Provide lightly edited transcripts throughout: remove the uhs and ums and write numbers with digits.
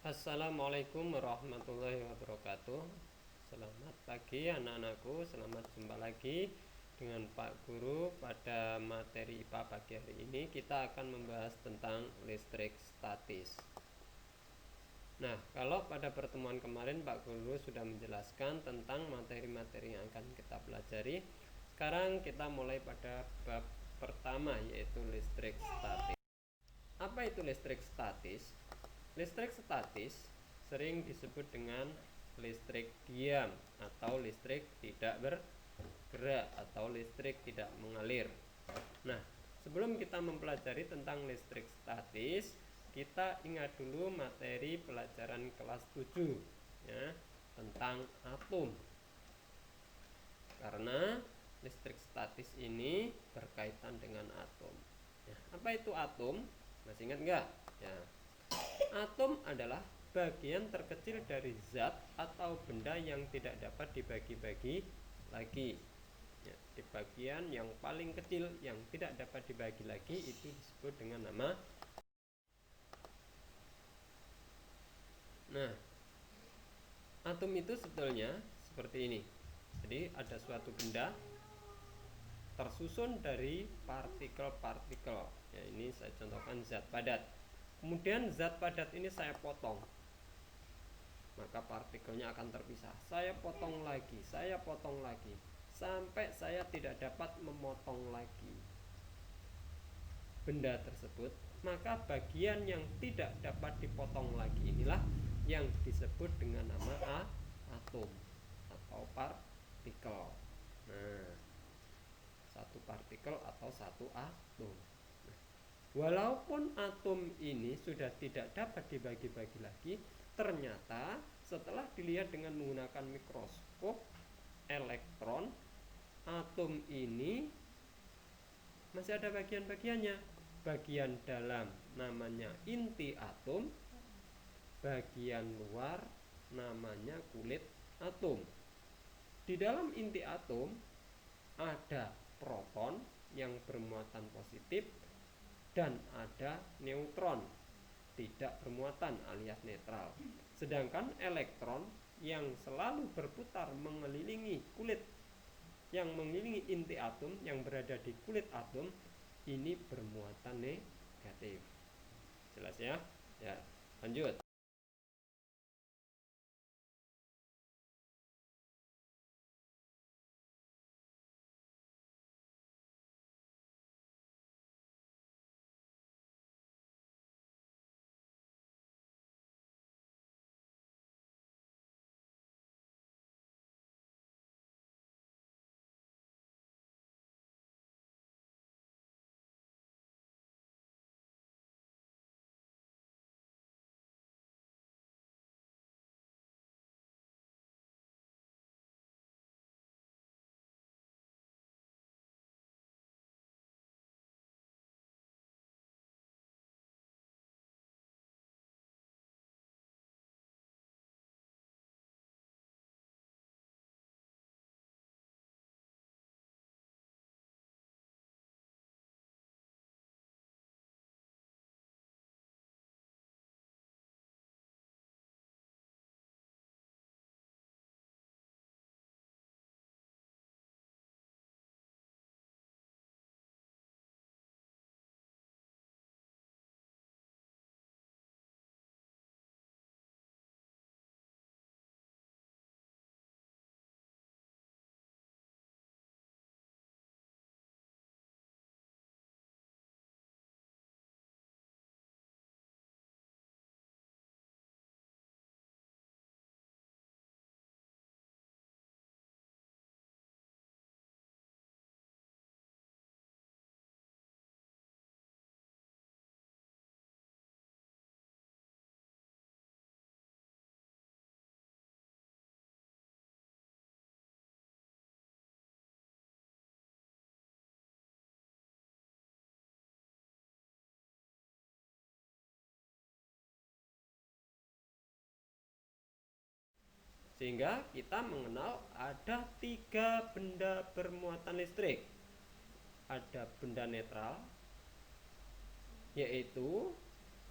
Assalamualaikum warahmatullahi wabarakatuh. Selamat pagi anak-anakku, selamat jumpa lagi dengan Pak Guru. Pada materi IPA pagi hari ini kita akan membahas tentang listrik statis. Nah, kalau pada pertemuan kemarin Pak Guru sudah menjelaskan tentang materi-materi yang akan kita pelajari. Sekarang kita mulai pada bab pertama, yaitu listrik statis. Apa itu listrik statis? Listrik statis sering disebut dengan listrik diam atau listrik tidak bergerak atau listrik tidak mengalir. Nah, sebelum kita mempelajari tentang listrik statis, kita ingat dulu materi pelajaran kelas 7 ya, tentang atom. Karena listrik statis ini berkaitan dengan atom. Ya, apa itu atom? Masih ingat nggak? Ya. Atom adalah bagian terkecil dari zat atau benda yang tidak dapat dibagi-bagi lagi. Ya, di bagian yang paling kecil yang tidak dapat dibagi lagi itu disebut dengan nama. Nah, atom itu sebetulnya seperti ini. Jadi ada suatu benda tersusun dari partikel-partikel. Ya, ini saya contohkan zat padat. Kemudian zat padat ini saya potong, maka partikelnya akan terpisah. Saya potong lagi, sampai saya tidak dapat memotong lagi benda tersebut. Maka bagian yang tidak dapat dipotong lagi inilah yang disebut dengan nama atom atau partikel. Nah, satu partikel atau satu atom. Walaupun atom ini sudah tidak dapat dibagi-bagi lagi, ternyata setelah dilihat dengan menggunakan mikroskop elektron, atom ini masih ada bagian-bagiannya. Bagian dalam namanya inti atom, bagian luar namanya kulit atom. Di dalam inti atom ada proton yang bermuatan positif dan ada neutron tidak bermuatan alias netral. Sedangkan elektron yang selalu berputar mengelilingi kulit, yang mengelilingi inti atom yang berada di kulit atom ini bermuatan negatif. Jelas ya? Ya, lanjut. Sehingga kita mengenal ada 3 benda bermuatan listrik. Ada benda netral, yaitu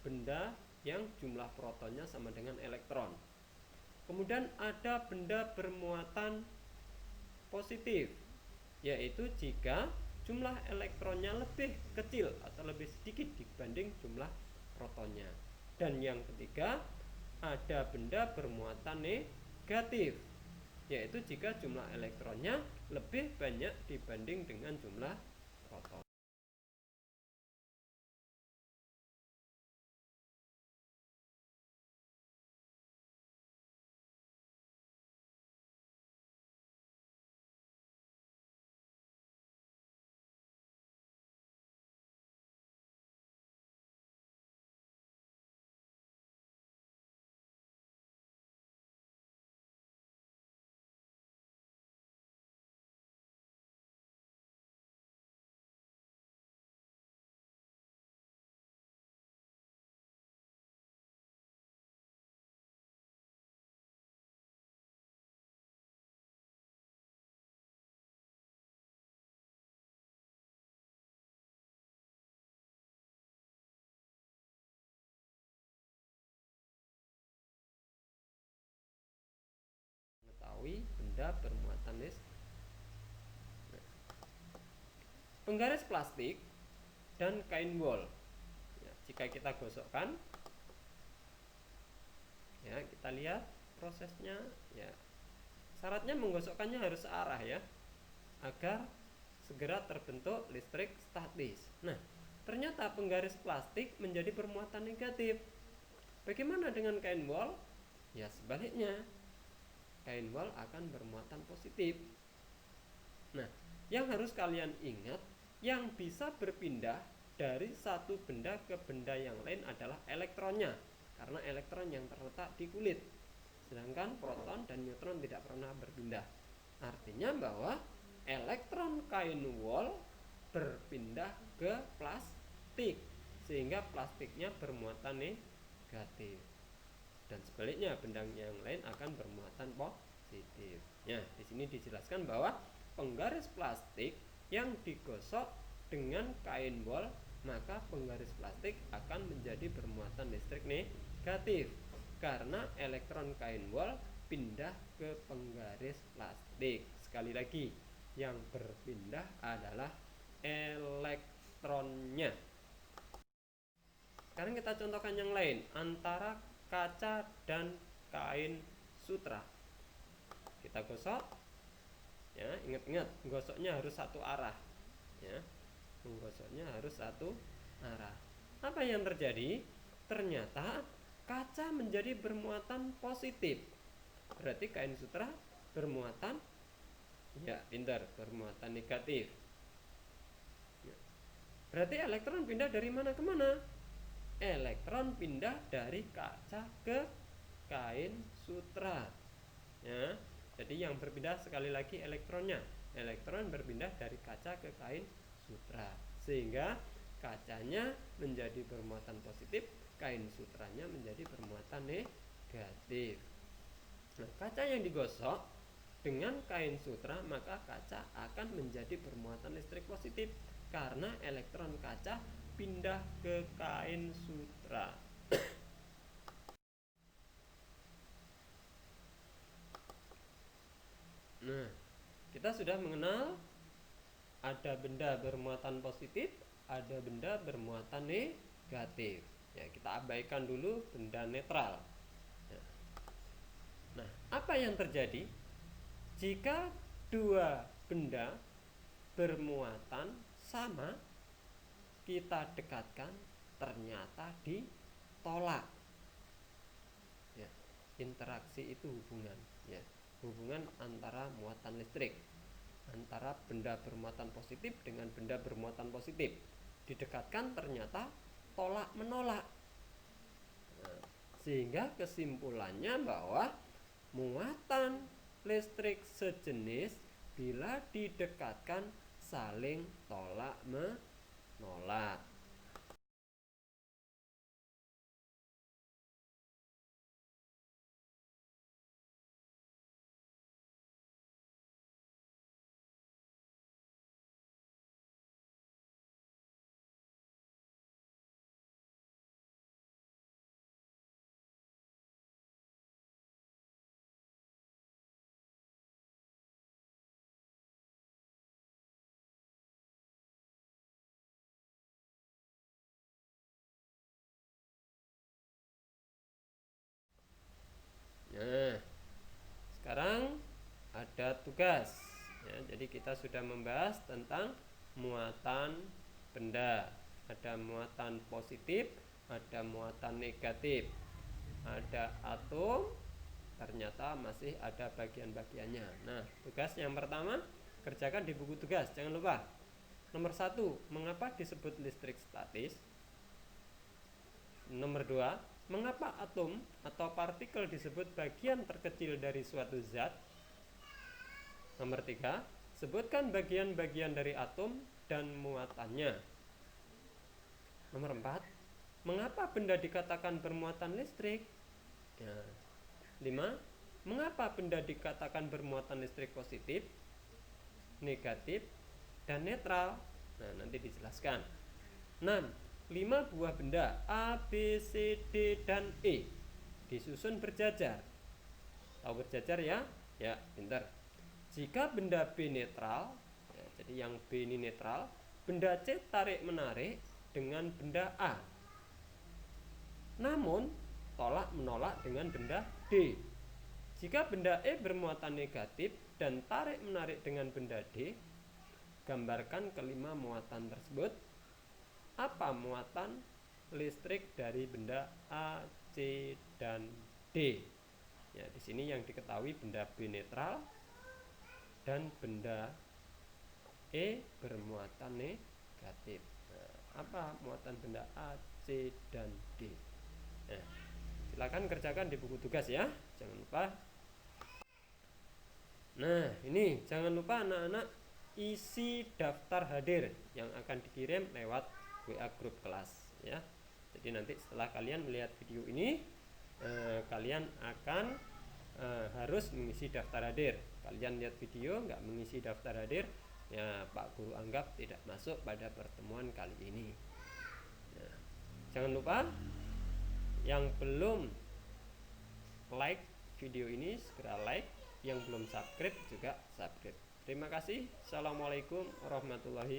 benda yang jumlah protonnya sama dengan elektron. Kemudian ada benda bermuatan positif, yaitu jika jumlah elektronnya lebih kecil atau lebih sedikit dibanding jumlah protonnya. Dan yang ketiga, ada benda bermuatan negatif, yaitu jika jumlah elektronnya lebih banyak dibanding dengan jumlah proton. Mengetahui benda bermuatan listrik. Penggaris plastik dan kain wol. Ya, jika kita gosokkan, ya kita lihat prosesnya. Ya, syaratnya menggosokkannya harus searah ya, agar segera terbentuk listrik statis. Nah, ternyata penggaris plastik menjadi bermuatan negatif. Bagaimana dengan kain wol? Ya sebaliknya, kain wol akan bermuatan positif. Nah, yang harus kalian ingat, yang bisa berpindah dari satu benda ke benda yang lain adalah elektronnya, karena elektron yang terletak di kulit, sedangkan proton dan neutron tidak pernah berpindah. Artinya bahwa elektron kain wol berpindah ke plastik, sehingga plastiknya bermuatan negatif, dan sebaliknya benda yang lain akan bermuatan positif. Ya, di sini dijelaskan bahwa penggaris plastik yang digosok dengan kain wol, maka penggaris plastik akan menjadi bermuatan listrik negatif karena elektron kain wol pindah ke penggaris plastik. Sekali lagi, yang berpindah adalah elektronnya. Sekarang kita contohkan yang lain, antara kaca dan kain sutra. Kita gosok. Ya, ingat-ingat, gosoknya harus satu arah. Ya, menggosoknya harus satu arah. Apa yang terjadi? Ternyata kaca menjadi bermuatan positif. Berarti kain sutra bermuatan, ya pintar, bermuatan negatif. Ya. Berarti elektron pindah dari mana ke mana? Elektron pindah dari kaca ke kain sutra. Ya. Jadi yang berpindah sekali lagi elektronnya. Elektron berpindah dari kaca ke kain sutra, sehingga kacanya menjadi bermuatan positif, kain sutranya menjadi bermuatan negatif. Nah, kaca yang digosok dengan kain sutra, maka kaca akan menjadi bermuatan listrik positif karena elektron kaca pindah ke kain sutra. Nah, kita sudah mengenal ada benda bermuatan positif, ada benda bermuatan negatif. Ya, kita abaikan dulu benda netral. Nah, apa yang terjadi jika dua benda bermuatan sama, kita dekatkan, ternyata ditolak? Ya, interaksi itu hubungan, ya, hubungan antara muatan listrik, antara benda bermuatan positif dengan benda bermuatan positif. Didekatkan ternyata tolak menolak. Nah, sehingga kesimpulannya bahwa muatan listrik sejenis bila didekatkan saling tolak menolak. tugas ya. Jadi kita sudah membahas tentang muatan benda. Ada muatan positif, ada muatan negatif, ada atom, ternyata masih ada bagian-bagiannya. Nah, tugas yang pertama kerjakan di buku tugas, jangan lupa. Nomor 1, mengapa disebut listrik statis? Nomor 2, mengapa atom atau partikel disebut bagian terkecil dari suatu zat? Nomor 3, sebutkan bagian-bagian dari atom dan muatannya. Nomor 4, mengapa benda dikatakan bermuatan listrik? Ya. 5, mengapa benda dikatakan bermuatan listrik positif, negatif, dan netral? Nah, nanti dijelaskan. 6, 5 buah benda A, B, C, D, dan E disusun berjajar. Tahu berjajar ya? Ya, pintar. Jika benda B netral, ya, jadi yang B ini netral, benda C tarik-menarik dengan benda A. Namun, tolak-menolak dengan benda D. Jika benda E bermuatan negatif dan tarik-menarik dengan benda D, gambarkan kelima muatan tersebut. Apa muatan listrik dari benda A, C, dan D? Ya, di sini yang diketahui benda B netral dan benda E bermuatan negatif. Nah, apa muatan benda A, C, dan D? Nah, silakan kerjakan di buku tugas ya, jangan lupa. Nah, ini jangan lupa anak-anak isi daftar hadir yang akan dikirim lewat WA grup kelas ya. Jadi nanti setelah kalian melihat video ini, kalian akan harus mengisi daftar hadir. Kalian lihat video nggak mengisi daftar hadir, ya Pak Guru anggap tidak masuk pada pertemuan kali ini. Nah, jangan lupa yang belum like video ini segera like, yang belum subscribe juga subscribe. Terima kasih. Assalamualaikum warahmatullahi